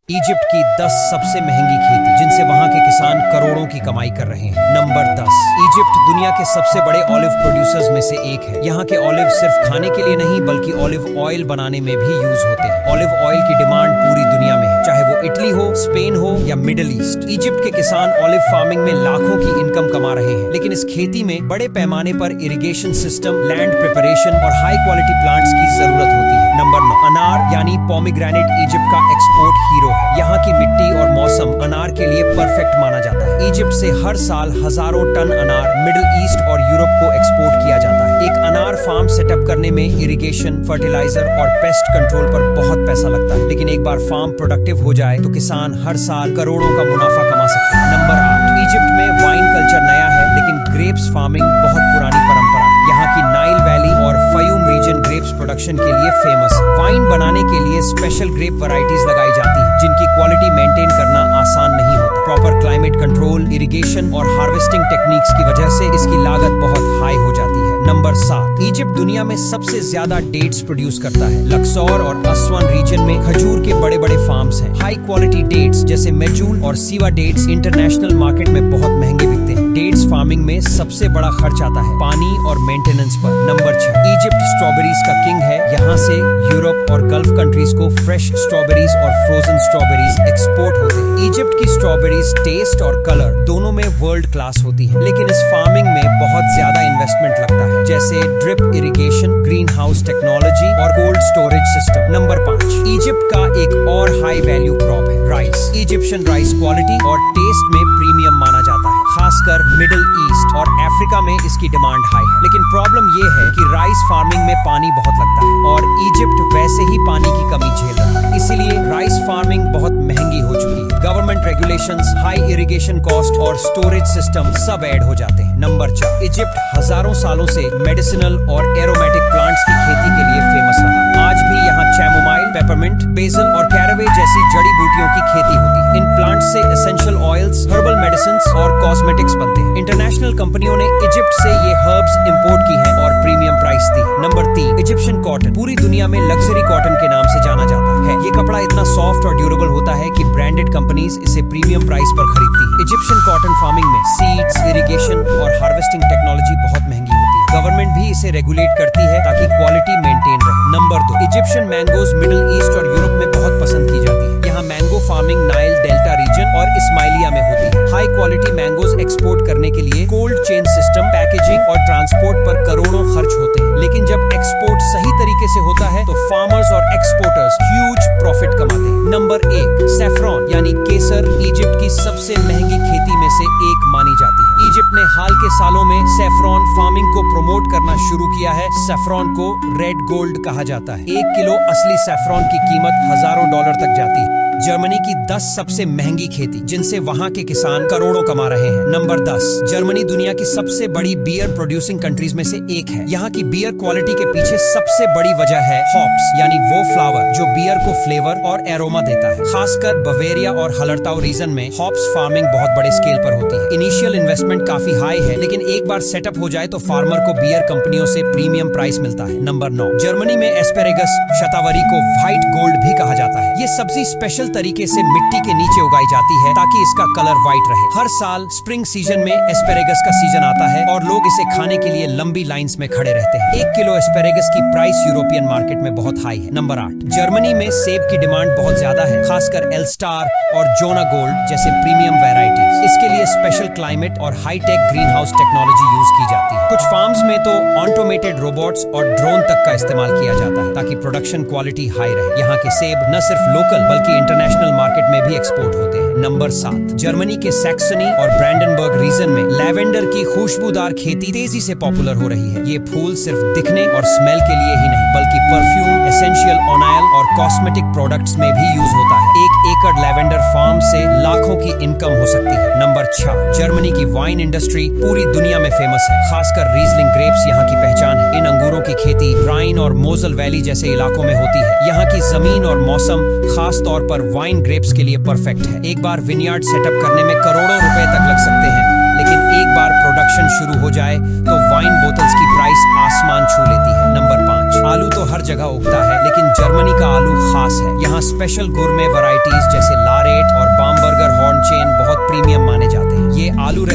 Egypt की 10 सबसे महंगी खेती जिनसे वहां के किसान करोड़ों की कमाई कर रहे हैं। नंबर 10। इजिप्ट दुनिया के सबसे बड़े ऑलिव प्रोड्यूसर्स में से एक है। यहाँ के ऑलिव सिर्फ खाने के लिए नहीं बल्कि ऑलिव ऑयल बनाने में भी यूज होते हैं। ऑलिव ऑयल की डिमांड पूरी दुनिया में है, चाहे वो इटली हो, स्पेन हो या मिडिल ईस्ट। इजिप्ट के किसान ऑलिव फार्मिंग में लाखों की इनकम कमा रहे हैं, लेकिन इस खेती में बड़े पैमाने पर इरिगेशन सिस्टम, लैंड प्रिपरेशन और हाई क्वालिटी प्लांट्स की जरूरत होती है। नंबर 9। अनार यानी पोमीग्रेनेट इजिप्ट का एक्सपोर्ट हीरो है। यहाँ की मिट्टी और मौसम अनार के लिए परफेक्ट माना जाता है। इजिप्ट से हर साल हजारों टन अनार मिडिल ईस्ट और यूरोप को एक्सपोर्ट किया जाता है। एक अनार फार्म सेटअप करने में इरिगेशन, फर्टिलाइजर और पेस्ट कंट्रोल पर बहुत पैसा लगता है, लेकिन एक बार फार्म प्रोडक्टिव हो जाए तो किसान हर साल करोड़ों का मुनाफा कमा सकते हैं। नंबर 8। इजिप्ट में वाइन कल्चर नया है, लेकिन ग्रेप्स फार्मिंग बहुत पुरानी परंपरा है। यहाँ की नाइल वैली और फयूम रीजन ग्रेप्स प्रोडक्शन के लिए फेमस है। वाइन बनाने के लिए स्पेशल ग्रेप वैरायटीज लगाई जाती हैं, जिनकी क्वालिटी मेंटेन करना आसान नहीं होता। प्रॉपर क्लाइमेट कंट्रोल, इरिगेशन और हार्वेस्टिंग टेक्निक्स की वजह से इसकी लागत बहुत हाई हो जाती है। नंबर 7। इजिप्ट दुनिया में सबसे ज्यादा डेट्स प्रोड्यूस करता है। लक्सौर और अस्वान रीजन में खजूर के बड़े बड़े फार्म्स हैं। हाई क्वालिटी डेट्स जैसे मेजूल और सीवा डेट्स इंटरनेशनल मार्केट में बहुत महंगे बिकते हैं। डेट्स फार्मिंग में सबसे बड़ा खर्च आता है पानी और मेंटेनेंस पर। नंबर 6। इजिप्ट स्ट्रॉबेरीज का किंग है। यहाँ से यूरोप और गल्फ कंट्रीज को फ्रेश स्ट्रॉबेरीज और फ्रोजन स्ट्रॉबेरीज एक्सपोर्ट होते हैं। इजिप्ट की स्ट्रॉबेरीज टेस्ट और कलर दोनों में वर्ल्ड क्लास होती है, लेकिन इस फार्मिंग में बहुत ज्यादा इन्वेस्टमेंट लगता है, जैसे drip irrigation, green house technology और cold storage system. Number 5। Egypt का एक और हाई वैल्यू क्रॉप है राइस। इजिप्शियन राइस क्वालिटी और टेस्ट में प्रीमियम माना जाता है, खासकर मिडिल ईस्ट और अफ्रीका में इसकी डिमांड हाई है। लेकिन प्रॉब्लम ये है कि राइस फार्मिंग में पानी बहुत लगता है और इजिप्ट वैसे ही पानी की कमी झेल रहा है, इसीलिए राइस फार्मिंग बहुत महंगी हो चुकी है। Government regulations, high irrigation cost और स्टोरेज सिस्टम सब ऐड हो जाते हैं। नंबर 4। इजिप्ट हजारों सालों से मेडिसिनल और एरोमेटिक प्लांट्स की खेती के लिए फेमस रहा। आज भी यहाँ चैमोमाइल, पेपरमिंट, बेसल और कैरावे जैसी जड़ी बूटियों की खेती होती है। इन प्लांट्स से एसेंशियल ऑयल्स, हर्बल मेडिसिन्स और कॉस्मेटिक्स बनते हैं। इंटरनेशनल कंपनियों ने इजिप्ट से ये हर्ब्स इंपोर्ट की हैं और प्रीमियम प्राइस दी। नंबर 3। इजिप्शियन कॉटन पूरी दुनिया में लग्जरी कॉटन के नाम से जाना जाता है। ये कपड़ा इतना सॉफ्ट और ड्यूरेबल होता है कि ब्रांडेड कंपनीज इसे प्रीमियम प्राइस पर खरीदती है। इजिप्शियन कॉटन फार्मिंग में सीड्स, इरिगेशन और हार्वेस्टिंग टेक्नोलॉजी बहुत महंगी होती है। गवर्नमेंट भी इसे रेगुलेट करती है ताकि क्वालिटी मेंटेन रहे। Number 2। Egyptian mangoes Middle East और यूरोप में बहुत पसंद की जाती है। यहाँ mango farming Nile delta region और इस्माइलिया में होती है। हाई क्वालिटी मैंगोज एक्सपोर्ट करने के लिए कोल्ड चेन सिस्टम, पैकेजिंग और ट्रांसपोर्ट पर करोड़ों खर्च होते हैं, लेकिन जब एक्सपोर्ट सही तरीके से होता है तो फार्मर्स और एक्सपोर्टर्स ह्यूज प्रॉफिट कमाते हैं। नंबर 1। सैफरॉन यानी केसर इजिप्ट की सबसे महंगी खेती में से एक मानी जाती है। इजिप्ट ने हाल के सालों में सैफरॉन फार्मिंग को प्रमोट करना शुरू किया है। सैफरॉन को रेड गोल्ड कहा जाता है। 1 किलो असली सैफरॉन की कीमत हजारों डॉलर तक जाती है। जर्मनी की 10 सबसे महंगी खेती जिनसे वहां के किसान करोड़ों कमा रहे हैं। नंबर 10। जर्मनी दुनिया की सबसे बड़ी बियर प्रोड्यूसिंग कंट्रीज में से एक है। यहाँ की बियर क्वालिटी के पीछे सबसे बड़ी वजह है हॉप्स यानी वो फ्लावर जो बियर को फ्लेवर और एरोमा देता है। खासकर बवेरिया और हलरताउ रीजन में हॉप्स फार्मिंग बहुत बड़े स्केल पर होती है। इनिशियल इन्वेस्टमेंट काफी हाई है, लेकिन एक बार सेटअप हो जाए तो फार्मर को बियर कंपनियों से प्रीमियम प्राइस मिलता है। नंबर 9। जर्मनी में एस्पेरेगस शतावरी को व्हाइट गोल्ड भी कहा जाता है। ये सब्जी स्पेशल तरीके से मिट्टी के नीचे उगाई जाती है ताकि इसका कलर व्हाइट रहे। हर साल स्प्रिंग सीजन में एस्पेरेगस का सीजन आता है और लोग इसे खाने के लिए लंबी लाइंस में खड़े रहते हैं। 1 किलो एस्पेरेगस की प्राइस यूरोपियन मार्केट में बहुत हाई है। नंबर 8। जर्मनी में सेब की डिमांड बहुत ज्यादा है, खासकर एल्स्टार और जोना गोल्ड जैसे प्रीमियम वैरायटीज। इसके लिए स्पेशल क्लाइमेट और high tech green house technology use की जाती है। कुछ फार्म्स में तो ऑटोमेटेड रोबोट्स और ड्रोन तक का इस्तेमाल किया जाता है ताकि प्रोडक्शन क्वालिटी हाई रहे। यहाँ के सेब न सिर्फ लोकल बल्कि इंटरनेशनल मार्केट में भी एक्सपोर्ट होते हैं। नंबर 7। जर्मनी के सैक्सनी और ब्रांडनबर्ग रीजन में लैवेंडर की खुशबूदार खेती तेजी से पॉपुलर हो रही है। ये फूल सिर्फ दिखने और स्मेल के लिए ही नहीं बल्कि परफ्यूम, एसेंशियल ऑयल और कॉस्मेटिक प्रोडक्ट्स में भी यूज होता है। 1 एकड़ लैवेंडर फार्म से लाखों की इनकम हो सकती है। नंबर 6। जर्मनी की वाइन इंडस्ट्री पूरी दुनिया में फेमस है, खासकर रीजलिंग ग्रेप्स यहाँ की पहचान है। इन अंगूरों की खेती राइन और मोजल वैली जैसे इलाकों में होती है। यहाँ की जमीन और मौसम खास तौर पर वाइन ग्रेप्स के लिए परफेक्ट है। एक बार विनयार्ड सेटअप करने में करोड़ों रुपए तक लग सकते हैं, लेकिन एक बार प्रोडक्शन शुरू हो जाए तो वाइन बोतल्स की प्राइस आसमान छू लेती है। नंबर 5। आलू तो हर जगह उगता है, लेकिन जर्मनी का आलू खास है। यहाँ स्पेशल गुरमे वैरायटीज जैसे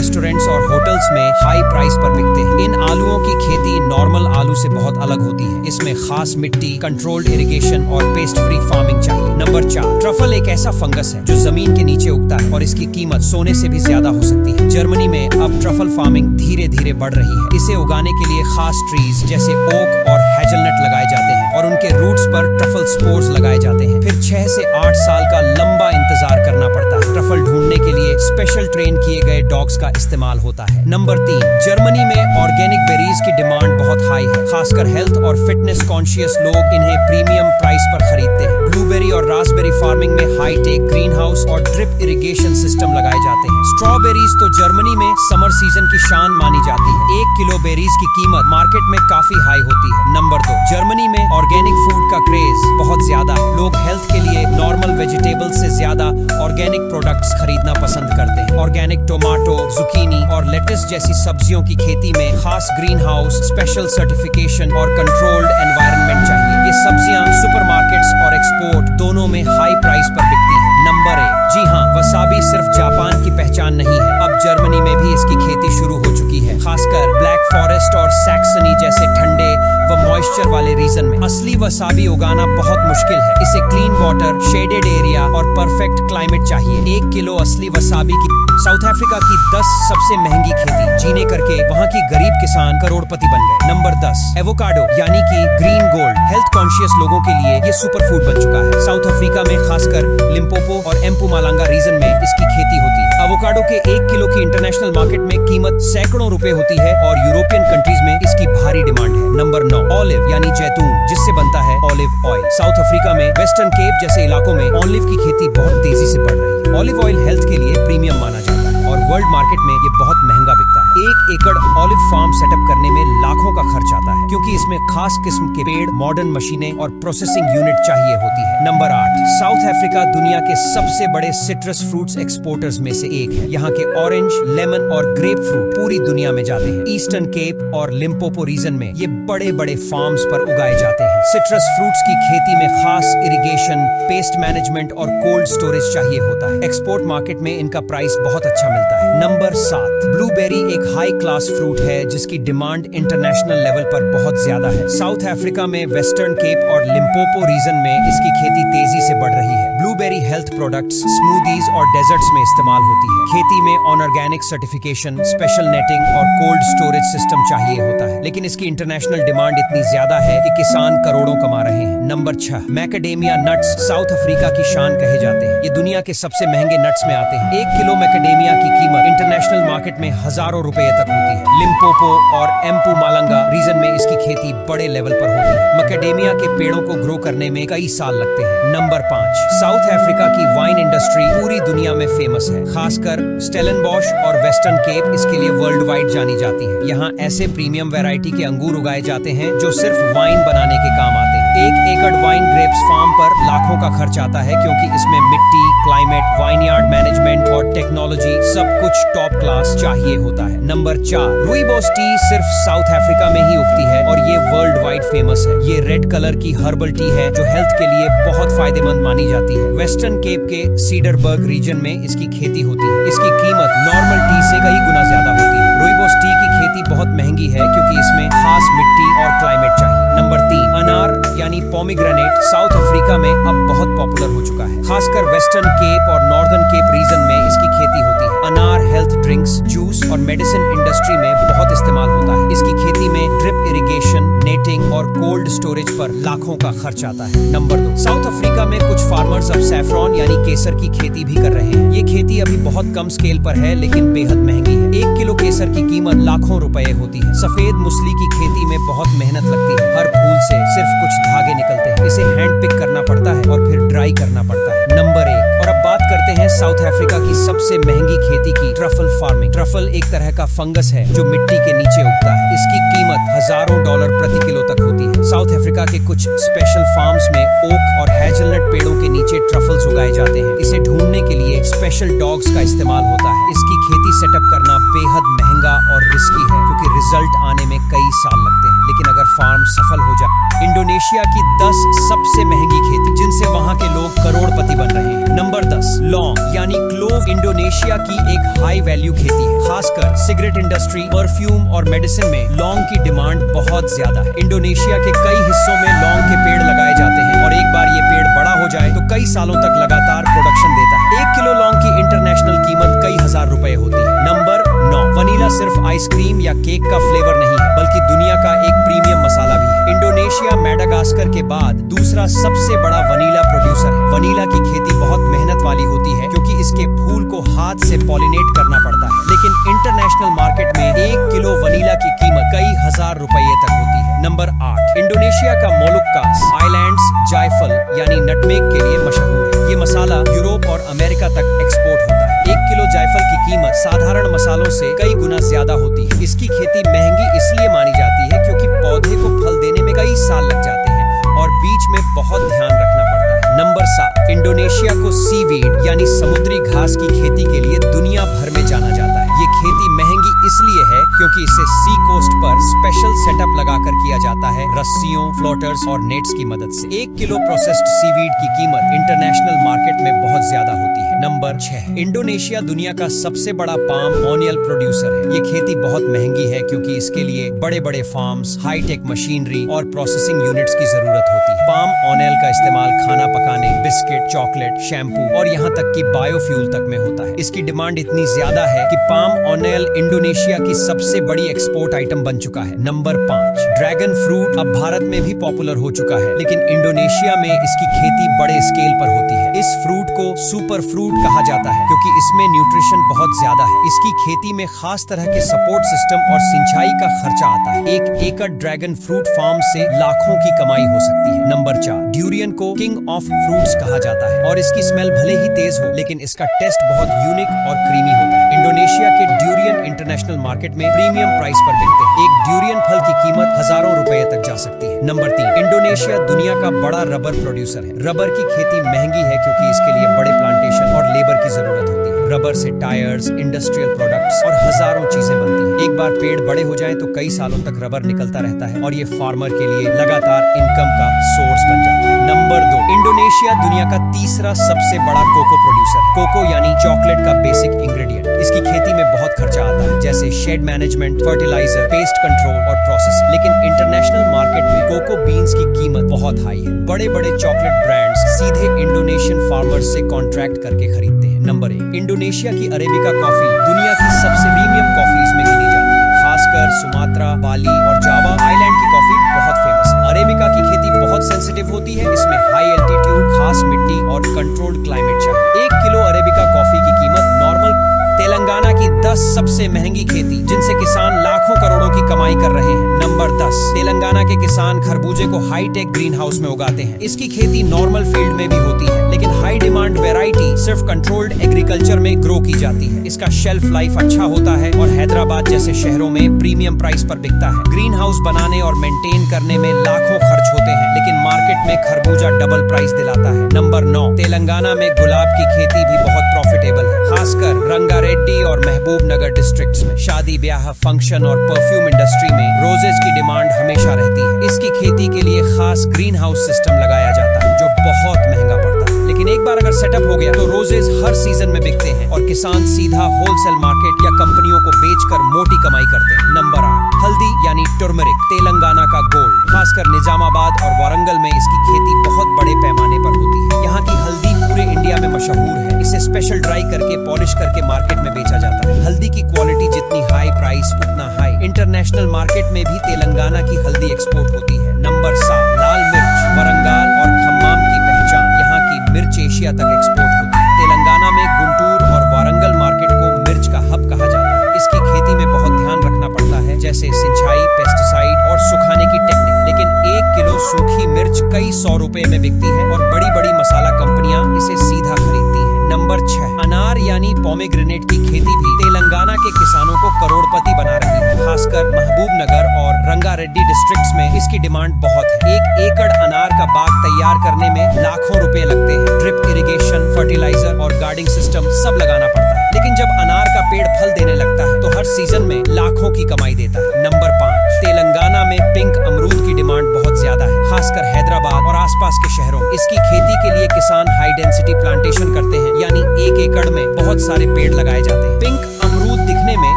रेस्टोरेंट्स और होटल्स में हाई प्राइस पर बिकते हैं। इन आलूओं की खेती नॉर्मल आलू से बहुत अलग होती है। इसमें खास मिट्टी, कंट्रोल्ड इरिगेशन और पेस्ट फ्री फार्मिंग चाहिए। नंबर 4, ट्रफल एक ऐसा फंगस है जो जमीन के नीचे उगता है और इसकी कीमत सोने से भी ज्यादा हो सकती है। जर्मनी में अब ट्रफल फार्मिंग धीरे धीरे बढ़ रही है। इसे उगाने के लिए खास ट्रीज जैसे ओक और हेजलनट लगाए जाते हैं और उनके रूट्स पर ट्रफल स्पोर्स लगाए जाते हैं। फिर 6 से 8 साल का लंबा इंतजार करना पड़ता है। ट्रफल ढूंढने के लिए स्पेशल ट्रेन किए गए डॉग्स का इस्तेमाल होता है। नंबर 3, जर्मनी में ऑर्गेनिक बेरीज की डिमांड बहुत हाई है। खासकर हेल्थ और फिटनेस कॉन्शियस लोग इन्हें प्रीमियम प्राइस पर खरीदते हैं। ब्लूबेरी और रास्पबेरी फार्मिंग में हाई टेक ग्रीन हाउस और ड्रिप इरिगेशन सिस्टम लगाए जाते हैं। स्ट्रॉबेरीज तो जर्मनी में समर सीजन की शान मानी जाती है। 1 किलो बेरीज की कीमत मार्केट में काफी हाई होती है। नंबर 2, जर्मनी में ऑर्गेनिक फूड का क्रेज बहुत ज्यादा है। लोग हेल्थ के लिए नॉर्मल वेजिटेबल्स से ज्यादा ऑर्गेनिक प्रोडक्ट्स खरीदना पसंद करते हैं। ऑर्गेनिक टोमेटो, जुकीनी और लेटस जैसी सब्जियों की खेती में खास ग्रीन हाउस, स्पेशल सर्टिफिकेशन और कंट्रोल्ड एनवायरनमेंट चाहिए। ये सब्जियां सुपरमार्केट्स और एक्सपोर्ट दोनों में हाई प्राइस पर बिकती हैं। नंबर 1, जी हाँ, वसाबी सिर्फ जापान की पहचान नहीं है। अब जर्मनी में भी इसकी खेती शुरू हो चुकी है, खासकर ब्लैक फॉरेस्ट और सैक्सनी जैसे ठंडे व मॉइस्चर वाले रीजन में। असली वसाबी उगाना बहुत मुश्किल है। इसे क्लीन वाटर, शेडेड एरिया और परफेक्ट क्लाइमेट चाहिए। 1 किलो असली वसाबी की साउथ अफ्रीका की 10 सबसे महंगी खेती जीने करके वहाँ की गरीब किसान करोड़पति बन गए। नंबर 10, एवोकाडो यानी कि ग्रीन गोल्ड। हेल्थ कॉन्शियस लोगों के लिए ये सुपर फूड बन चुका है। साउथ अफ्रीका में खासकर लिम्पोपो और एम्पुमालांगा रीजन में इसकी खेती होती है। एवोकाडो के 1 किलो की इंटरनेशनल मार्केट में कीमत सैकड़ों रुपए होती है और यूरोपियन कंट्रीज में इसकी भारी डिमांड है। नंबर 9, ऑलिव यानी जैतून, जिससे बनता है ऑलिव ऑयल। साउथ अफ्रीका में वेस्टर्न केप जैसे इलाकों में ऑलिव की खेती बहुत तेजी से बढ़ रही है। ऑलिव ऑयल हेल्थ के लिए प्रीमियम माना जाता है और वर्ल्ड मार्केट में ये बहुत महंगा बिकता है। 1 एकड़ ऑलिव फार्म सेटअप करने में लाखों का खर्च आता है, क्योंकि इसमें खास किस्म के पेड़, मॉडर्न मशीनें और प्रोसेसिंग यूनिट चाहिए होती है। नंबर 8, साउथ अफ्रीका दुनिया के सबसे बड़े सिट्रस फ्रूट्स एक्सपोर्टर्स में से एक है। यहाँ के ऑरेंज, लेमन और ग्रेप फ्रूट पूरी दुनिया में जाते हैं। ईस्टर्न केप और लिम्पोपो रीजन में ये बड़े बड़े फार्म्स पर उगाए जाते हैं। सिट्रस फ्रूट्स की खेती में खास इरिगेशन, पेस्ट मैनेजमेंट और कोल्ड स्टोरेज चाहिए होता है। एक्सपोर्ट मार्केट में इनका प्राइस बहुत अच्छा मिलता है। नंबर 7, ब्लूबेरी एक हाई क्लास फ्रूट है जिसकी डिमांड इंटरनेशनल लेवल पर बहुत ज्यादा है। साउथ अफ्रीका में वेस्टर्न केप और लिम्पोपो रीजन में इसकी खेती तेजी से बढ़ रही है। ब्लूबेरी हेल्थ प्रोडक्ट्स, स्मूदीज और डेजर्ट्स में इस्तेमाल होती है। खेती में ऑर्गेनिक सर्टिफिकेशन, स्पेशल नेटिंग और कोल्ड स्टोरेज सिस्टम चाहिए होता है, लेकिन इसकी इंटरनेशनल डिमांड इतनी ज्यादा है कि किसान करोड़ों कमा रहे हैं। Number 6, macadamia nuts south Africa की शान कहे जाते हैं। ये दुनिया के सबसे महंगे नट्स में आते हैं। 1 किलो मैकेडेमिया की कीमत इंटरनेशनल मार्केट में हजारों रुपए तक होती है। लिम्पोपो और एम्पुमालांगा रीजन में इसकी खेती बड़े लेवल पर होती है। मैकेडेमिया के पेड़ों को ग्रो करने में कई साल लगते हैं। नंबर 5, साउथ अफ्रीका की वाइन इंडस्ट्री पूरी दुनिया में फेमस है। खासकर स्टेलनबॉश और वेस्टर्न केप इसके लिए वर्ल्ड वाइड जानी जाती है। यहाँ ऐसे प्रीमियम वैरायटी के अंगूर उगाए जाते हैं जो सिर्फ वाइन बनाने के काम आते हैं। 1 एकड़ वाइन ग्रेप्स फार्म पर लाखों का खर्च आता है, क्योंकि इसमें मिट्टी, क्लाइमेट, वाइनयार्ड मैनेजमेंट और टेक्नोलॉजी सब कुछ टॉप क्लास चाहिए होता है। नंबर 4, रूइबोस टी सिर्फ साउथ अफ्रीका में ही उगती है और ये वर्ल्ड वाइड फेमस है। ये रेड कलर की हर्बल टी है जो हेल्थ के लिए बहुत फायदेमंद मानी जाती है। वेस्टर्न केप के सीडरबर्ग रीजन में इसकी खेती होती है। इसकी कीमत नॉर्मल टी से कई गुना ज्यादा होती है। रूइबोस टी की खेती बहुत महंगी है क्योंकि इसमें खास मिट्टी और क्लाइमेट चाहिए। नंबर 3, अनार यानी पोमीग्रेनेट साउथ अफ्रीका में अब बहुत पॉपुलर हो चुका है। खासकर वेस्टर्न केप और नॉर्दर्न केप रीजन में इसकी खेती होती है। अनार हेल्थ ड्रिंक्स, जूस और मेडिसिन इंडस्ट्री में बहुत इस्तेमाल होता है। इसकी खेती में ड्रिप इरिगेशन, नेटिंग और कोल्ड स्टोरेज पर लाखों का खर्च आता है। नंबर 2, साउथ अफ्रीका में कुछ फार्मर्स अब सैफरॉन यानी केसर की खेती भी कर रहे हैं। ये खेती अभी बहुत कम स्केल पर है, लेकिन बेहद महंगी है। 1 किलो केसर की कीमत लाखों रुपए होती है। सफेद मूसली की खेती में बहुत मेहनत लगती है। हर फूल से सिर्फ कुछ धागे निकलते हैं। इसे हैंड पिक करना पड़ता है और फिर ड्राई करना पड़ता है। नंबर 1, और अब बात करते हैं साउथ अफ्रीका की सबसे महंगी खेती की, ट्रफल फार्मिंग। ट्रफल एक तरह का फंगस है जो मिट्टी के नीचे उगता है। इसकी कीमत हजारों डॉलर प्रति किलो तक होती है। साउथ अफ्रीका के कुछ स्पेशल फार्म्स में ओक और हेजलनट पेड़ों के नीचे ट्रफल्स उगाए जाते हैं। इसे ढूंढने के लिए स्पेशल डॉग्स का इस्तेमाल होता है। इसकी खेती सेटअप करना बेहद महंगा और रिस्की है, क्योंकि रिजल्ट आने में कई साल लगते हैं, लेकिन अगर फार्म सफल हो जाए। इंडोनेशिया की 10 सबसे महंगी खेती जिनसे वहां के लोग करोड़पति बन रहे हैं। नंबर 10, लौंग यानी क्लोव इंडोनेशिया की एक हाई वैल्यू खेती है। खासकर सिगरेट इंडस्ट्री, परफ्यूम और मेडिसिन में लौंग की डिमांड बहुत ज्यादा है। इंडोनेशिया के कई हिस्सों में लौंग के पेड़ लगाए जाते हैं और एक बार ये पेड़ बड़ा हो जाए तो कई सालों तक लगातार प्रोडक्शन देता है। 1 किलो लौंग की इंटरनेशनल कीमत कई हजार रुपए होती है। नंबर 9, वनीला सिर्फ आइसक्रीम या केक का फ्लेवर नहीं है, बल्कि दुनिया का एक प्रीमियम मसाला भी है। इंडोनेशिया मैडागास्कर के बाद दूसरा सबसे बड़ा वनीला प्रोड्यूसर है। वनीला की खेती बहुत मेहनत वाली होती है क्योंकि इसके फूल को हाथ से पॉलिनेट करना पड़ता है, लेकिन इंटरनेशनल मार्केट में 1 किलो वनीला की कीमत कई हजार रुपए तक होती है। नंबर 8, इंडोनेशिया का मोलुक्कास आइलैंड्स जायफल यानी नटमेग के लिए मशहूर है। ये मसाला यूरोप और अमेरिका तक एक्सपोर्ट होता है। 1 किलो जायफल की कीमत साधारण मसालों से कई गुना ज्यादा होती है। इसकी खेती महंगी इसलिए मानी जाती है क्योंकि पौधे को फल देने में कई साल लग जाते हैं और बीच में बहुत ध्यान रखना पड़ता है। नंबर 7, इंडोनेशिया को सीवीड यानी समुद्री घास की खेती के लिए दुनिया भर में जाना जाता है। ये खेती महंगी इसलिए है क्योंकि इसे सी कोस्ट पर स्पेशल सेटअप लगाकर किया जाता है, रस्सियों, फ्लोटर्स और नेट्स की मदद से। 1 किलो प्रोसेस्ड सीवीड की कीमत इंटरनेशनल मार्केट में बहुत ज्यादा होती है। नंबर 6, इंडोनेशिया दुनिया का सबसे बड़ा पाम ऑनियल प्रोड्यूसर है। ये खेती बहुत महंगी है क्योंकि इसके लिए बड़े बड़े फार्म्स, हाईटेक मशीनरी और प्रोसेसिंग यूनिट्स की जरूरत होती है। पाम ऑनियल का इस्तेमाल खाना पकाने, बिस्किट, चॉकलेट, शैम्पू और यहाँ तक कि बायोफ्यूल तक में होता है। इसकी डिमांड इतनी ज्यादा है कि पाम ऑनियल इंडोनेशिया की सबसे बड़ी एक्सपोर्ट आइटम बन चुका है। नंबर 5, ड्रैगन फ्रूट अब भारत में भी पॉपुलर हो चुका है, लेकिन इंडोनेशिया में इसकी खेती बड़े स्केल पर होती है। इस फ्रूट को सुपर फ्रूट कहा जाता है क्योंकि इसमें न्यूट्रिशन बहुत ज्यादा है। इसकी खेती में खास तरह के सपोर्ट सिस्टम और सिंचाई का खर्चा आता है। 1 एकड़ ड्रैगन फ्रूट फार्म से लाखों की कमाई हो सकती है। नंबर 4, ड्यूरियन को किंग ऑफ फ्रूट्स कहा जाता है और इसकी स्मेल भले ही तेज हो, लेकिन इसका टेस्ट बहुत यूनिक और क्रीमी होता है। इंडोनेशिया के ड्यूरियन इंटरनेशनल मार्केट में प्रीमियम प्राइस पर बिकते हैं। एक ड्यूरियन फल की कीमत हजारों रुपए तक जा सकती है। नंबर 3, इंडोनेशिया दुनिया का बड़ा रबर प्रोड्यूसर है। रबर की खेती महंगी है क्योंकि इसके लिए बड़े प्लांटेशन और लेबर की जरूरत होती है। रबर से टायर्स, इंडस्ट्रियल प्रोडक्ट्स और हजारों चीजें बनती हैं। एक बार पेड़ बड़े हो जाएं तो कई सालों तक रबर निकलता रहता है और ये फार्मर के लिए लगातार इनकम का सोर्स बन जाता है। नंबर 2, इंडोनेशिया दुनिया का तीसरा सबसे बड़ा कोको प्रोड्यूसर है। कोको यानी चॉकलेट का बेसिक इंग्रेडिएंट। इसकी खेती में बहुत खर्चा आता है, जैसे shade management, fertiliser, pest control और प्रोसेस। लेकिन इंटरनेशनल मार्केट में कोको बीन्स की कीमत बहुत हाई है। बड़े बड़े चॉकलेट ब्रांड्स सीधे इंडोनेशियन फार्मर्स से कॉन्ट्रैक्ट करके खरीदते हैं। नंबर 1, इंडोनेशिया की अरेबिका कॉफी दुनिया की सबसे प्रीमियम कॉफीज में गिनी जाती है। खासकर सुमात्रा, बाली और जावा आइलैंड की कॉफी बहुत फेमस है। अरेबिका की खेती बहुत सेंसिटिव होती है। इसमें हाई एल्टीट्यूड, खास मिट्टी और कंट्रोल्ड क्लाइमेट चाहिए। 1 किलो अरेबिका कॉफी की कीमत नॉर्मल। तेलंगाना की 10 सबसे महंगी खेती जिनसे किसान लाखों करोड़ों की कमाई कर रहे हैं। नंबर 10, तेलंगाना के किसान खरबूजे को हाईटेक ग्रीन हाउस में उगाते हैं। इसकी खेती नॉर्मल फील्ड में भी होती है, लेकिन हाई डिमांड वैरायटी सिर्फ कंट्रोल्ड एग्रीकल्चर में ग्रो की जाती है। इसका शेल्फ लाइफ अच्छा होता है और हैदराबाद जैसे शहरों में प्रीमियम प्राइस पर बिकता है। ग्रीन हाउस बनाने और मेंटेन करने में लाखों खर्च होते हैं, लेकिन मार्केट में खरबूजा डबल प्राइस दिलाता है। नंबर 9, तेलंगाना में गुलाब की खेती भी बहुत प्रॉफिटेबल है, खासकर रंगारेड्डी और महबूब नगर डिस्ट्रिक्ट्स में। शादी ब्याह, फंक्शन और परफ्यूम इंडस्ट्री में रोजेज की डिमांड हमेशा रहती है। इसकी खेती के लिए खास ग्रीन हाउस सिस्टम लगाया जाता है जो बहुत महंगा पड़ता है, लेकिन एक बार अगर सेटअप हो गया तो रोजेज हर सीजन में बिकते हैं और किसान सीधा होलसेल मार्केट या कंपनियों को बेचकर मोटी कमाई करते हैं। नंबर 8, हल्दी यानी टर्मरिक तेलंगाना का गोल्ड। खासकर निजामाबाद और वारंगल में इसकी खेती बहुत बड़े पैमाने पर होती है। यहाँ की हल्दी पूरे इंडिया में मशहूर है। इसे स्पेशल ड्राई करके पॉलिश करके मार्केट में बेचा जाता है। हल्दी की क्वालिटी जितनी हाई, प्राइस उतना हाई। इंटरनेशनल मार्केट में भी तेलंगाना की हल्दी एक्सपोर्ट होती है। नंबर 7, लाल मिर्च वरंगाल और खम्माम की पहचान। यहाँ की मिर्च एशिया तक एक्सपोर्ट होती है। तेलंगाना में गुंटूर और वारंगल मार्केट को मिर्च का हब कहा जाता है। इसकी खेती में बहुत ध्यान रखना पड़ता है, जैसे सिंचाई, पेस्टिसाइड और सुखाने की टेक्निक। लेकिन 1 किलो सूखी मिर्च कई 100 रुपए में बिकती है और बड़ी बड़ी मसाला कंपनियां इसे सीधा खरीदती हैं। नंबर 6, अनार यानी पोमेग्रेनेट की खेती भी तेलंगाना के किसानों को करोड़पति बना रही है। खासकर महबूब नगर और रंगारेड्डी डिस्ट्रिक्ट्स में इसकी डिमांड बहुत है। 1 एकड़ अनार का बाग तैयार करने में लाखों रुपए लगते हैं। ड्रिप इरिगेशन, फर्टिलाइजर और गार्डिंग सिस्टम सब लगाना पड़ता है। लेकिन जब अनार का पेड़ फल देने लगता है तो हर सीजन में लाखों की कमाई देता है। नंबर 5, तेलंगाना में पिंक अमरूद की डिमांड बहुत ज्यादा है, खासकर हैदराबाद और आसपास के शहरों में। इसकी खेती के लिए किसान हाई डेंसिटी प्लांटेशन करते हैं, यानी 1 एकड़ में बहुत सारे पेड़ लगाए जाते हैं। पिंक अमरूद दिखने में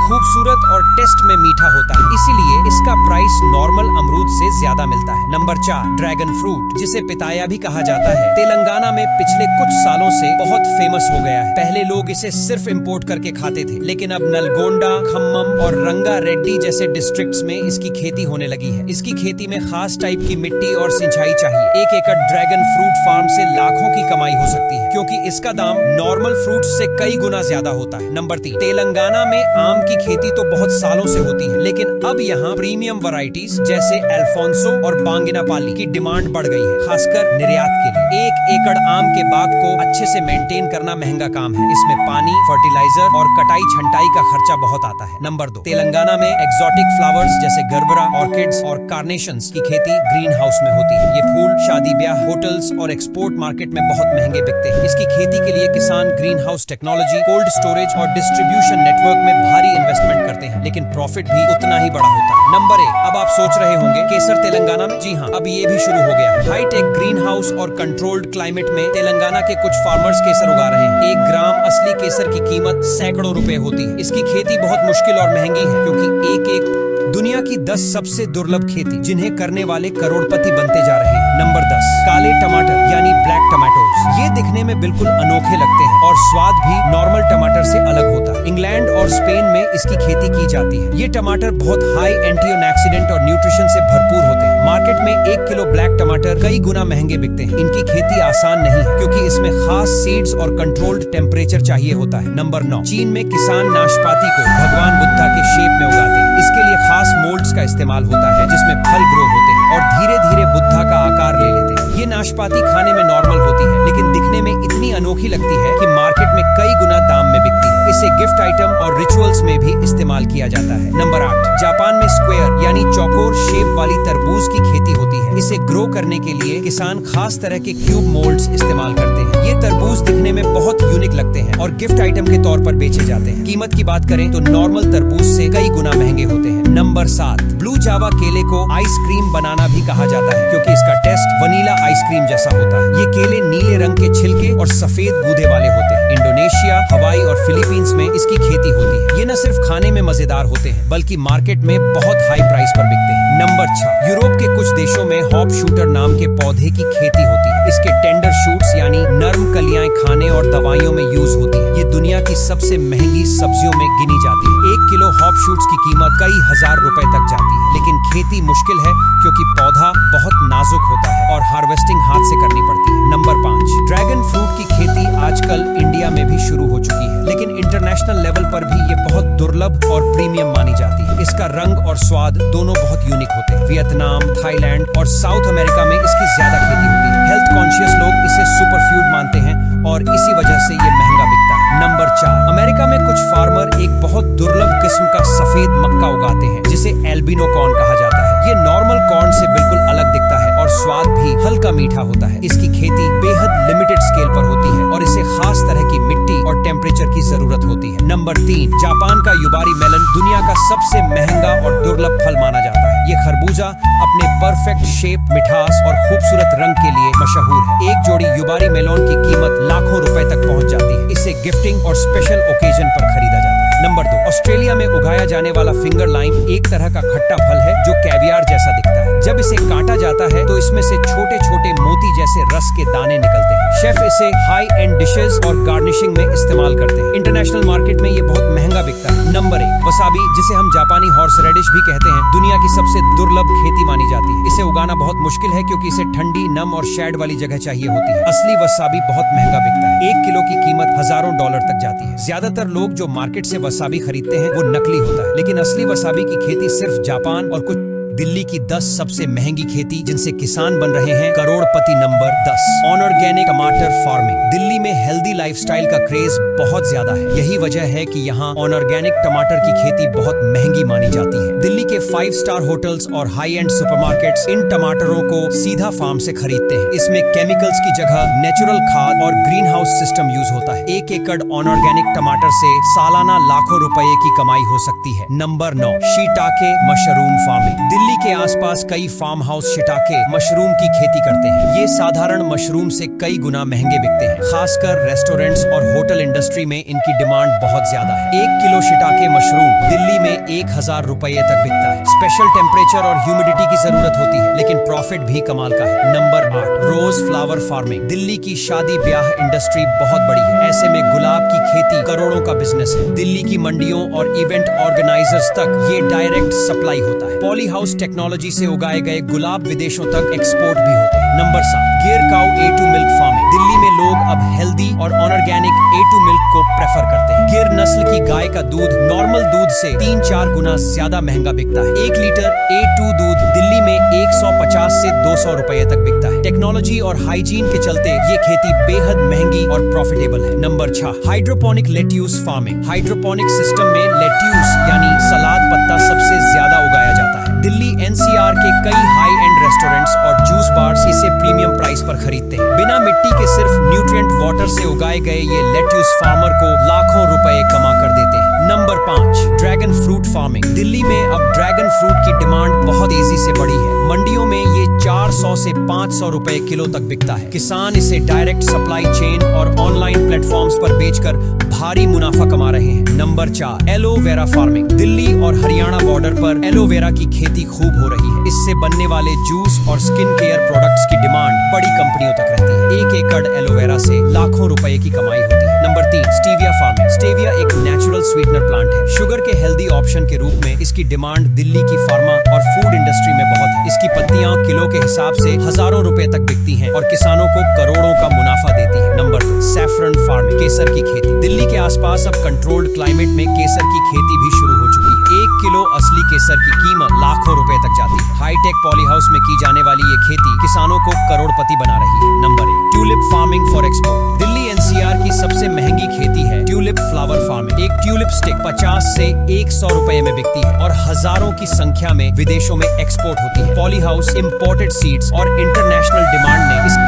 खूबसूरत और टेस्ट में मीठा होता है, इसीलिए इसका प्राइस नॉर्मल अमरूद से ज्यादा मिलता है। नंबर 4, ड्रैगन फ्रूट, जिसे पिताया भी कहा जाता है, तेलंगाना में पिछले कुछ सालों से बहुत फेमस हो गया है। पहले लोग इसे सिर्फ इंपोर्ट करके खाते थे, लेकिन अब नलगोंडा, खम्मम और रंगारेड्डी जैसे डिस्ट्रिक्ट्स में इसकी खेती होने लगी है। इसकी खेती में खास टाइप की मिट्टी और सिंचाई चाहिए। 1 एकड़ ड्रैगन फ्रूट फार्म से लाखों की कमाई हो सकती है, क्योंकि इसका दाम नॉर्मल फ्रूट से कई गुना ज्यादा होता है। नंबर 3, तेलंगाना में आम की खेती तो बहुत सालों से होती है, लेकिन अब यहाँ प्रीमियम वैरायटीज जैसे अल्फोंसो और बांगिनापाली की डिमांड बढ़ गई है, खासकर निर्यात के लिए। 1 एकड़ आम के बाग को अच्छे से मेंटेन करना महंगा काम है। इसमें पानी, फर्टिलाइजर और कटाई छंटाई का खर्चा बहुत आता है। नंबर 2, तेलंगाना में एक्सोटिक फ्लावर्स जैसे गरबरा, ऑर्किड्स और कार्नेशंस की खेती ग्रीन हाउस में होती है। ये फूल शादी ब्याह, होटल्स और एक्सपोर्ट मार्केट में बहुत महंगे बिकते हैं। इसकी खेती के लिए किसान green house technology, cold storage और डिस्ट्रीब्यूशन नेटवर्क में भारी इन्वेस्टमेंट करते हैं, लेकिन प्रॉफिट भी उतना ही बड़ा होता है। नंबर 1, अब आप सोच रहे होंगे केसर तेलंगाना में? जी हाँ, अब ये भी शुरू हो गया है। हाईटेक ग्रीन हाउस और कंट्रोल्ड क्लाइमेट में तेलंगाना के कुछ फार्मर्स केसर उगा रहे हैं। 1 ग्राम असली केसर की कीमत सैकड़ों रुपए होती है। इसकी खेती बहुत मुश्किल और महंगी है, क्योंकि एक दुनिया की 10 सबसे दुर्लभ खेती जिन्हें करने वाले करोड़पति बनते जा रहे हैं। नंबर 10, काले टमाटर यानी ब्लैक टमाटोज। ये दिखने में बिल्कुल अनोखे लगते हैं और स्वाद भी नॉर्मल टमाटर से अलग होता है। इंग्लैंड और स्पेन में इसकी खेती की जाती है। ये टमाटर बहुत हाई एंटीऑक्सीडेंट और न्यूट्रिशन से भरपूर होते हैं। मार्केट में 1 किलो ब्लैक टमाटर कई गुना महंगे बिकते हैं। इनकी खेती आसान नहीं है, क्योंकि इसमें खास सीड्स और कंट्रोल्ड टेम्परेचर चाहिए होता है। नंबर 9, चीन में किसान नाशपाती को भगवान बुद्धा के शेप में उगाते हैं। इसके लिए खास मोल्ड्स का इस्तेमाल होता है, जिसमें फल ग्रो होते हैं और धीरे धीरे बुद्धा का आकार ले लेते हैं। ये नाशपाती खाने में नॉर्मल होती है, लेकिन दिखने में इतनी अनोखी लगती है कि मार्केट में कई गुना दाम में बिकती है। इसे गिफ्ट आइटम और रिचुअल्स में भी इस्तेमाल किया जाता है। नंबर 8, जापान में स्क्वायर यानी चौकोर शेप वाली तरबूज की खेती होती है। इसे ग्रो करने के लिए किसान खास तरह के क्यूब मोल्ड्स इस्तेमाल करते हैं। ये तरबूज दिखने में बहुत यूनिक लगते हैं और गिफ्ट आइटम के तौर पर बेचे जाते हैं। कीमत की बात करें तो नॉर्मल तरबूज से कई गुना महंगे होते हैं। नंबर 7, ब्लू जावा केले को आइसक्रीम बनाना भी कहा जाता है, क्योंकि इसका टेस्ट वनीला आइसक्रीम जैसा होता है। ये केले नीले रंग के छिलके और सफेद गूदे वाले होते हैं। इंडोनेशिया, हवाई और फिलीपींस में इसकी खेती होती है। ये न सिर्फ खाने में मजेदार होते हैं, बल्कि मार्केट में बहुत हाई प्राइस पर बिकते हैं। नंबर 6, यूरोप के कुछ देशों में हॉप शूटर नाम के पौधे की खेती होती है। इसके टेंडर शूट्स यानी नर्म कलियां खाने और दवाइयों में यूज होती है। ये दुनिया की सबसे महंगी सब्जियों में गिनी जाती है। 1 किलो हॉप शूट्स की कीमत कई हजार रुपए तक जाती है, लेकिन खेती मुश्किल है, क्योंकि पौधा बहुत नाजुक होता है और हार्वेस्टिंग हाथ से करनी पड़ती है। नंबर 5, ड्रैगन फ्रूट की खेती आजकल इंडिया में भी शुरू हो चुकी है, लेकिन इंटरनेशनल लेवल पर भी ये बहुत दुर्लभ और प्रीमियम मानी जाती है। इसका रंग और स्वाद दोनों बहुत यूनिक होते हैं। वियतनाम, थाईलैंड और साउथ अमेरिका में इसकी ज्यादा खेती होती है। हेल्थ कॉन्शियस लोग इसे सुपर फूड मानते हैं और इसी वजह से ये महंगा बिकता है। नंबर 4, अमेरिका में कुछ फार्मर एक बहुत दुर्लभ किस्म का सफेद मक्का उगाते हैं, जिसे एल्बिनो कॉर्न कहा जाता है। ये नॉर्मल कॉर्न से बिल्कुल अलग दिखता है और स्वाद भी हल्का मीठा होता है। इसकी खेती बेहद लिमिटेड स्केल पर होती है और इसे खास तरह की मिट्टी और टेम्परेचर की जरूरत होती है। नंबर 3, जापान का युबारी मेलन दुनिया का सबसे महंगा और दुर्लभ फल माना जाता है। ये खरबूजा अपने परफेक्ट शेप, मिठास और खूबसूरत रंग के लिए मशहूर है। एक जोड़ी युबारी मेलोन की कीमत लाखों रुपए तक पहुंच जाती है। इसे गिफ्टिंग और स्पेशल ओकेजन पर खरीदा जाता है। नंबर 2, ऑस्ट्रेलिया में उगाया जाने वाला फिंगर लाइम एक तरह का खट्टा फल है जो कैवियार जैसा दिखता है। जब इसे काटा जाता है तो इसमें से छोटे छोटे मोती जैसे रस के दाने निकलते हैं। शेफ इसे हाई एंड डिशेस और गार्निशिंग में इस्तेमाल करते हैं। इंटरनेशनल मार्केट में ये बहुत महंगा बिकता है। नंबर 1, वसाबी, जिसे हम जापानी हॉर्स रेडिश भी कहते हैं, दुनिया की सबसे दुर्लभ खेती मानी जाती है। इसे उगाना बहुत मुश्किल है, क्योंकि इसे ठंडी, नम और शैड वाली जगह चाहिए होती है। असली वसाबी बहुत महंगा बिकता है। 1 किलो की कीमत हजारों डॉलर तक जाती है। ज्यादातर लोग जो मार्केट से वसाबी खरीदते हैं वो नकली होता है, लेकिन असली वसाबी की खेती सिर्फ जापान और कुछ दिल्ली की 10 सबसे महंगी खेती जिनसे किसान बन रहे हैं करोड़पति। नंबर 10, ऑर्गेनिक टमाटर फार्मिंग। दिल्ली में हेल्दी लाइफस्टाइल का क्रेज बहुत ज्यादा है। यही वजह है कि यहाँ ऑर्गेनिक टमाटर की खेती बहुत महंगी मानी जाती है। दिल्ली के 5 स्टार होटल्स और हाई एंड सुपरमार्केट्स इन टमाटरों को सीधा फार्म से खरीदते हैं। इसमें केमिकल्स की जगह नेचुरल खाद और ग्रीन हाउस सिस्टम यूज होता है। 1 एकड़ ऑर्गेनिक टमाटर से सालाना लाखों रुपए की कमाई हो सकती है। Number 9, shiitake mushroom farming. Delhi के आसपास कई फार्म हाउस शिटाके मशरूम की खेती करते हैं। ये साधारण मशरूम से कई गुना महंगे बिकते हैं। खासकर रेस्टोरेंट्स और होटल इंडस्ट्री में इनकी डिमांड बहुत ज्यादा है। 1 किलो शिटाके मशरूम दिल्ली में 1000 रुपए तक बिकता है। स्पेशल टेम्परेचर और ह्यूमिडिटी की जरूरत होती है, लेकिन प्रॉफिट भी कमाल का है। Number 8, rose flower farming. Delhi की शादी ब्याह इंडस्ट्री बहुत बड़ी है। ऐसे में गुलाब की खेती करोड़ों का बिजनेस है। दिल्ली की मंडियों और इवेंट ऑर्गेनाइजर्स तक ये डायरेक्ट सप्लाई होता है। पॉली हाउस टेक्नोलॉजी से उगाए गए गुलाब विदेशों तक एक्सपोर्ट भी होते हैं। नंबर 7, गिर cow A2 milk farming. Delhi में लोग अब हेल्दी और ऑर्गेनिक A2 मिल्क को प्रेफर करते हैं। गिर नस्ल की गाय का दूध नॉर्मल दूध से 3-4 गुना ज्यादा महंगा बिकता है। 1 लीटर A2 दूध दिल्ली में 150 से 200 रुपए तक बिकता है। टेक्नोलॉजी और हाइजीन के चलते ये खेती बेहद महंगी और प्रॉफिटेबल है। Number 6, hydroponic lettuce farming. Hydroponic system में लेट्यूस यानी सलाद पत्ता सबसे ज्यादा उगाया जाता है। दिल्ली NCR के कई हाई एंड रेस्टोरेंट्स और जूस बार्स इसे प्रीमियम प्राइस पर खरीदते हैं। बिना मिट्टी के सिर्फ न्यूट्रिएंट वाटर से उगाए गए ये लेट्यूस फार्मर को लाखों रुपए कमा कर देते हैं। Number 5, dragon fruit farming. Delhi में अब ड्रैगन फ्रूट की डिमांड बहुत तेजी से बढ़ी है। मंडियों में ये 400 से 500 रुपए किलो तक बिकता है। किसान इसे डायरेक्ट सप्लाई चेन और ऑनलाइन प्लेटफॉर्म्स पर बेचकर भारी मुनाफा कमा रहे हैं। Number 4, aloe vera farming. दिल्ली और हरियाणा बॉर्डर पर एलोवेरा की खेती खूब हो रही है। इससे बनने वाले जूस और स्किन केयर प्रोडक्ट्स की डिमांड बड़ी कंपनियों तक रहती है। 1 एकड़ एलोवेरा से लाखों रुपए की कमाई होती है। Number 3, stevia farming. स्टीविया एक नेचुरल स्वीटनर प्लांट है। शुगर के हेल्दी ऑप्शन के रूप में इसकी डिमांड दिल्ली की फार्मा और फूड इंडस्ट्री में बहुत है। इसकी पत्तियां किलो के हिसाब से हजारों रुपए तक बिकती हैं और किसानों को करोड़ों का मुनाफा देती है। Number 2, saffron farming. केसर की खेती। दिल्ली के आसपास अब कंट्रोल्ड क्लाइमेट में केसर की खेती भी शुरू हो चुकी है। 1 किलो असली केसर की कीमत लाखों रुपए तक जाती है। हाईटेक पॉली हाउस में की जाने वाली ये खेती किसानों को करोड़पति बना रही है। Number 1, tulip farming for export. Delhi NCR की सबसे महंगी खेती है ट्यूलिप फ्लावर फार्मिंग। एक ट्यूलिप स्टिक 50 से 100 रुपए में बिकती है और हजारों की संख्या में विदेशों में एक्सपोर्ट होती है। पॉली हाउस, इंपोर्टेड सीड्स और इंटरनेशनल डिमांड ने इस